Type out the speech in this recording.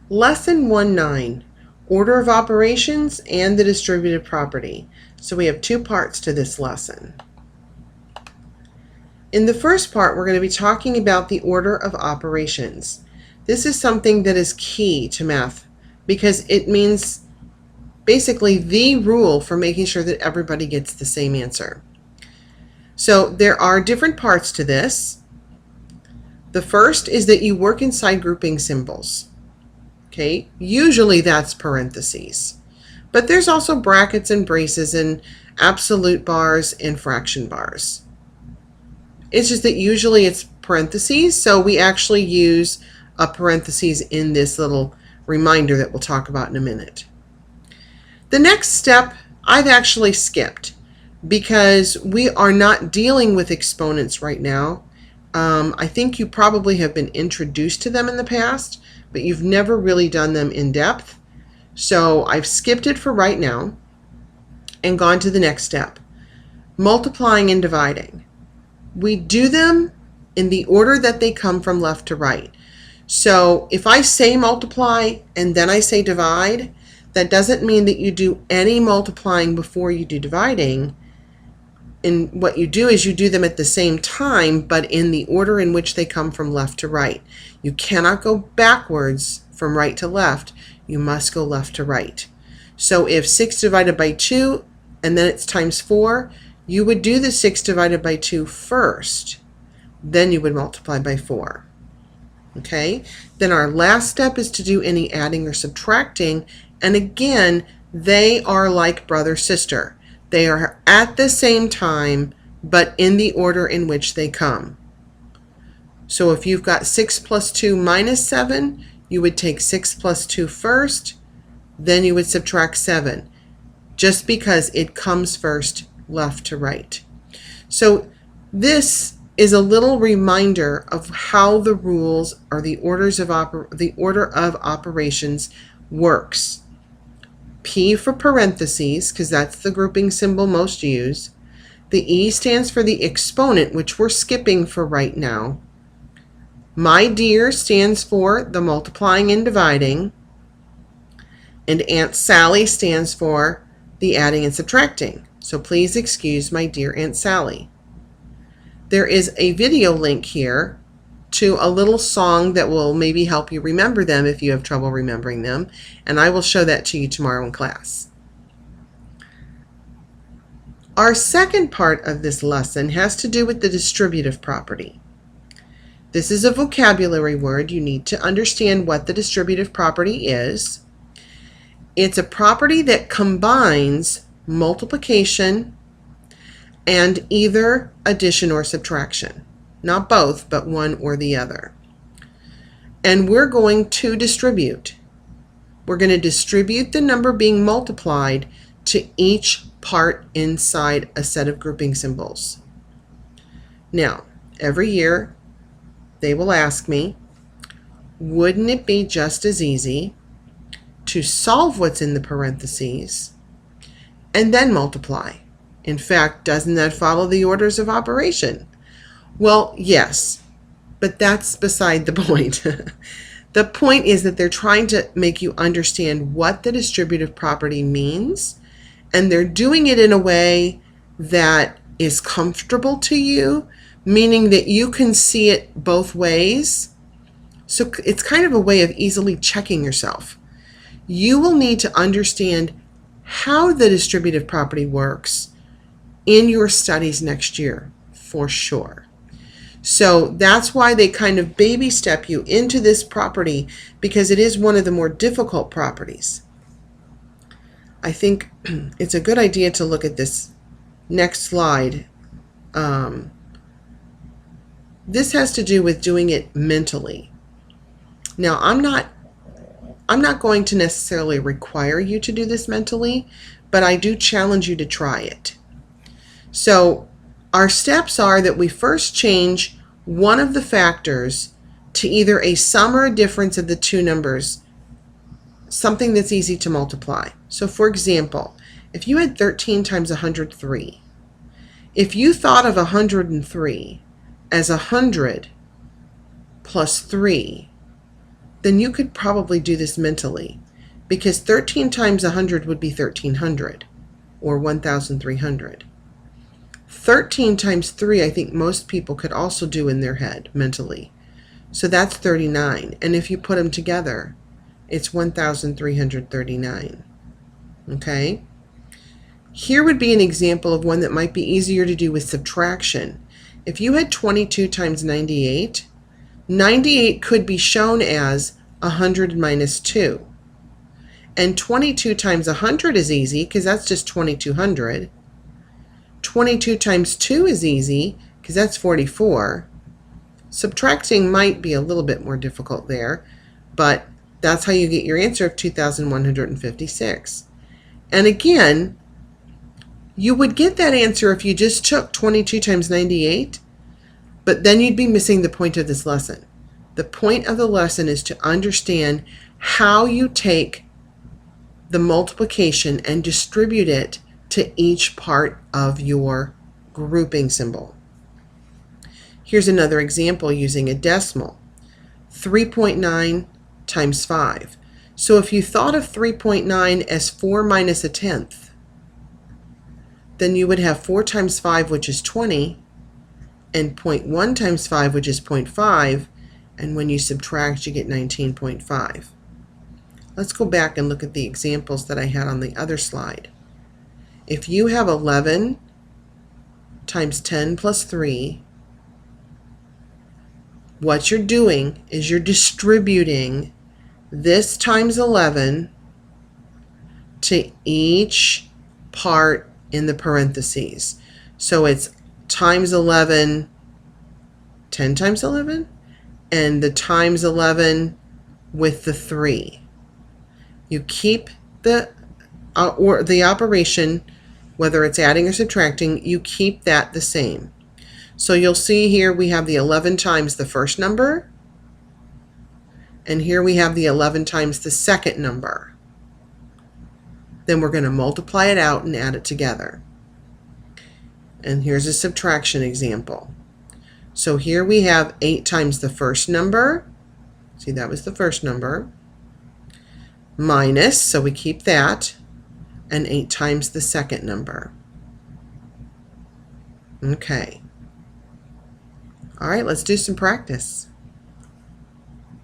Lesson 1-9, Order of Operations and the Distributive Property. So we have two parts to this lesson. In the first part, we're going to be talking about the order of operations. This is something that is key to math because it means basically the rule for making sure that everybody gets the same answer. So there are different parts to this. The first is that you work inside grouping symbols. Okay, usually that's parentheses, but there's also brackets and braces and absolute bars and fraction bars. It's just that usually it's parentheses, so we actually use a parentheses in this little reminder that we'll talk about in a minute. The next step I've actually skipped because we are not dealing with exponents right now. I think you probably have been introduced to them in the past, but you've never really done them in depth. So I've skipped it for right now and gone to the next step. Multiplying and dividing. We do them in the order that they come from left to right. So if I say multiply and then I say divide, that doesn't mean that you do any multiplying before you do dividing. And what you do is you do them at the same time, but in the order in which they come from left to right. You cannot go backwards from right to left. You must go left to right. So if 6 divided by 2 and then it's times 4, you would do the 6 divided by 2 first. Then you would multiply by 4. Okay? Then our last step is to do any adding or subtracting. And again, they are like brother-sister. They are at the same time, but in the order in which they come. So if you've got 6 plus 2 minus 7, you would take 6 plus 2 first, then you would subtract 7, just because it comes first left to right. So this is a little reminder of how the rules or the order of operations works. P for parentheses, because that's the grouping symbol most use. The E stands for the exponent, which we're skipping for right now. My dear stands for the multiplying and dividing. And Aunt Sally stands for the adding and subtracting. So please excuse my dear Aunt Sally. There is a video link here to a little song that will maybe help you remember them if you have trouble remembering them, and I will show that to you tomorrow in class. Our second part of this lesson has to do with the distributive property. This is a vocabulary word. You need to understand what the distributive property is. It's a property that combines multiplication and either addition or subtraction. Not both, but one or the other. And we're going to distribute. We're going to distribute the number being multiplied to each part inside a set of grouping symbols. Now, every year they will ask me, wouldn't it be just as easy to solve what's in the parentheses and then multiply? In fact, doesn't that follow the orders of operation? Well, yes, but that's beside the point. The point is that they're trying to make you understand what the distributive property means, and they're doing it in a way that is comfortable to you, meaning that you can see it both ways. So it's kind of a way of easily checking yourself. You will need to understand how the distributive property works in your studies next year, for sure. So that's why they kind of baby step you into this property, because it is one of the more difficult properties. I think it's a good idea to look at this next slide. This has to do with doing it mentally. Now, I'm not going to necessarily require you to do this mentally, but I do challenge you to try it. So our steps are that we first change one of the factors to either a sum or a difference of the two numbers, something that's easy to multiply. So for example, if you had 13 times 103, if you thought of 103 as 100 plus 3, then you could probably do this mentally, because 13 times 100 would be 1300 or 1300. 13 times 3, I think most people could also do in their head mentally. So that's 39. And if you put them together, it's 1339. Okay? Here would be an example of one that might be easier to do with subtraction. If you had 22 times 98, 98 could be shown as 100 minus 2. And 22 times 100 is easy because that's just 2200. 22 times 2 is easy because that's 44. Subtracting might be a little bit more difficult there, but that's how you get your answer of 2,156. And again, you would get that answer if you just took 22 times 98, but then you'd be missing the point of this lesson. The point of the lesson is to understand how you take the multiplication and distribute it to each part of your grouping symbol. Here's another example using a decimal. 3.9 times 5. So if you thought of 3.9 as 4 minus a tenth, then you would have 4 times 5, which is 20, and 0.1 times 5, which is 0.5, and when you subtract, you get 19.5. Let's go back and look at the examples that I had on the other slide. If you have 11 times 10 plus 3, what you're doing is you're distributing this times 11 to each part in the parentheses. So it's times 11, 10 times 11, and the times 11 with the 3. You keep the operation, whether it's adding or subtracting, you keep that the same. So you'll see here we have the 11 times the first number, and here we have the 11 times the second number. Then we're going to multiply it out and add it together. And here's a subtraction example. So here we have 8 times the first number. See, that was the first number. Minus, so we keep that, and 8 times the second number. Okay. All right, let's do some practice.